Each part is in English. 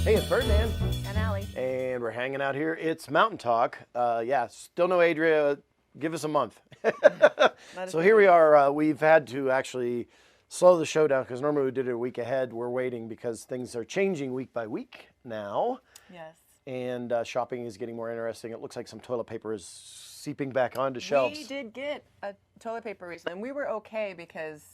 Hey, it's Birdman and Allie. and we're hanging out here. It's Mountain Talk. Yeah, still no Adria. Give us a month. So here we are. We've had to actually slow the show down because normally we did it a week ahead. We're waiting because things are changing week by week now. Yes. And shopping is getting more interesting. It looks like some toilet paper is seeping back onto shelves. We did get a toilet paper recently, and we were okay because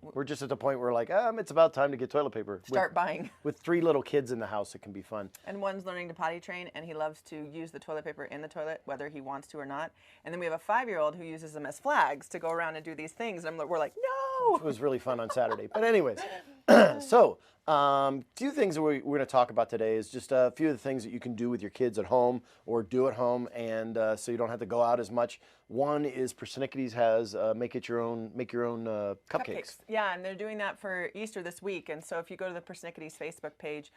we're just at the point where like, it's about time to get toilet paper. Start buying. With 3 little kids in the house, it can be fun. And one's learning to potty train, and he loves to use the toilet paper in the toilet, whether he wants to or not. And then we have a 5-year-old who uses them as flags to go around and do these things. And we're like, no! It was really fun on Saturday. But anyways, so few things that we're going to talk about today is just a few of the things that you can do with your kids at home or do at home, and so you don't have to go out as much. One is Persnikkity has make your own cupcakes. Yeah, and they're doing that for Easter this week. And so if you go to the Persnikkity's Facebook page,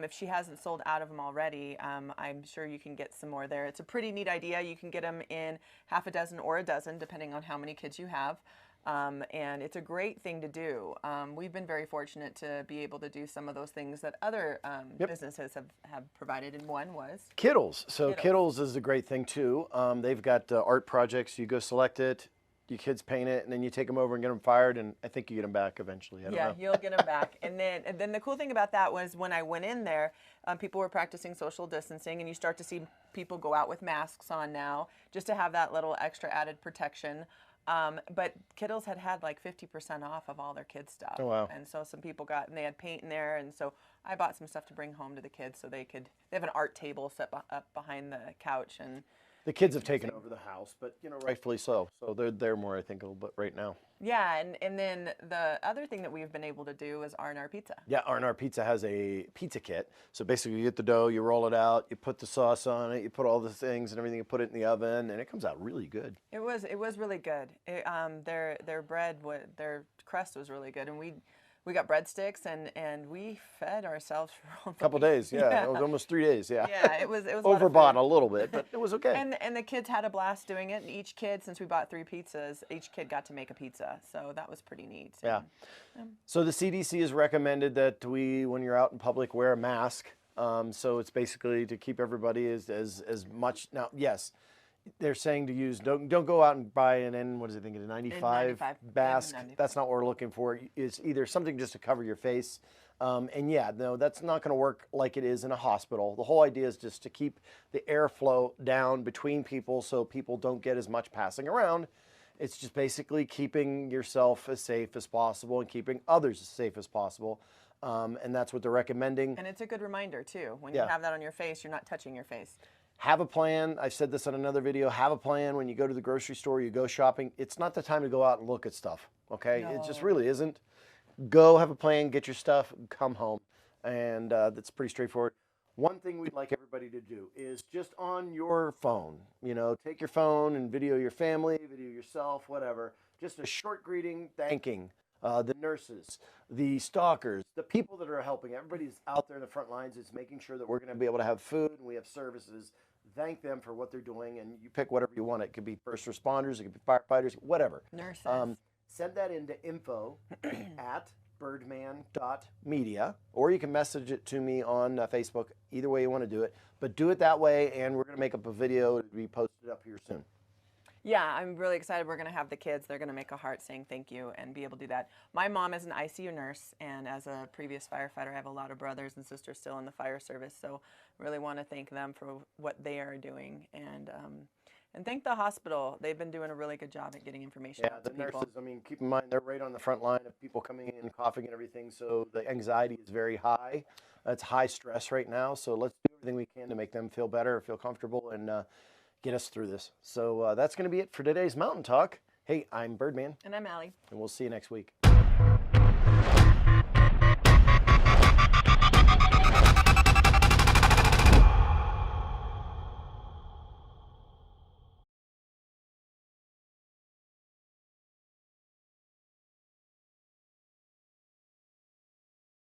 if she hasn't sold out of them already, I'm sure you can get some more there. It's a pretty neat idea. You can get them in half a dozen or a dozen, depending on how many kids you have. And it's a great thing to do. We've been very fortunate to be able to do some of those things that other businesses have provided, and one was Kittles. So Kittles is a great thing too. They've got art projects. You go select it, your kids paint it, and then you take them over and get them fired, and I think you get them back eventually. I don't know. You'll get them back. And then the cool thing about that was when I went in there, people were practicing social distancing, and you start to see people go out with masks on now, just to have that little extra added protection. But Kittles had like 50% off of all their kids' stuff. Oh, wow. And so some people and they had paint in there, and so I bought some stuff to bring home to the kids so they have an art table set up behind the couch. And the kids have taken over the house, but rightfully so. So they're there more, I think, a little bit right now. Yeah, and then the other thing that we've been able to do is R&R Pizza. Yeah, R&R Pizza has a pizza kit. So basically you get the dough, you roll it out, you put the sauce on it, you put all the things and everything, you put it in the oven, and it comes out really good. It was really good. Their bread, their crust was really good, and we got breadsticks, and we fed ourselves for a couple days. Yeah, it was almost 3 days. Yeah. Yeah, it was overbought a little bit, but it was okay. And the kids had a blast doing it. And each kid, since we bought 3 pizzas, each kid got to make a pizza, so that was pretty neat. Yeah. So the CDC has recommended that when you're out in public, wear a mask. So it's basically to keep everybody as much. Now, yes, they're saying to use don't go out and buy an N95 mask. That's not what we're looking for. It's either something just to cover your face, and yeah, no, that's not going to work like it is in a hospital. The whole idea is just to keep the airflow down between people so people don't get as much passing around. It's just basically keeping yourself as safe as possible and keeping others as safe as possible. And that's what they're recommending. And it's a good reminder too. When you have that on your face, you're not touching your face. Have a plan. I've said this on another video. Have a plan when you go to the grocery store, you go shopping. It's not the time to go out and look at stuff, okay? No. It just really isn't. Go have a plan, get your stuff, come home. And that's pretty straightforward. One thing we'd like everybody to do is just on your phone, take your phone and video your family, video yourself, whatever. Just a short greeting, thanking the nurses, the stalkers, the people that are helping. Everybody's out there in the front lines is making sure that we're going to be able to have food and we have services. Thank them for what they're doing, and you pick whatever you want. It could be first responders, it could be firefighters, whatever. Nurses. Send that into info@birdman.media, or you can message it to me on Facebook. Either way you want to do it, but do it that way, and we're going to make up a video to be posted up here soon. Yeah, I'm really excited. We're going to have the kids. They're going to make a heart saying thank you and be able to do that. My mom is an ICU nurse, and as a previous firefighter, I have a lot of brothers and sisters still in the fire service, so really want to thank them for what they are doing, and thank the hospital. They've been doing a really good job at getting information out to people. Yeah, the nurses, I mean, keep in mind, they're right on the front line of people coming in, coughing and everything, so the anxiety is very high. It's high stress right now, so let's do everything we can to make them feel better, feel comfortable, and get us through this. So that's going to be it for today's Mountain Talk. Hey, I'm Birdman. And I'm Allie. And we'll see you next week.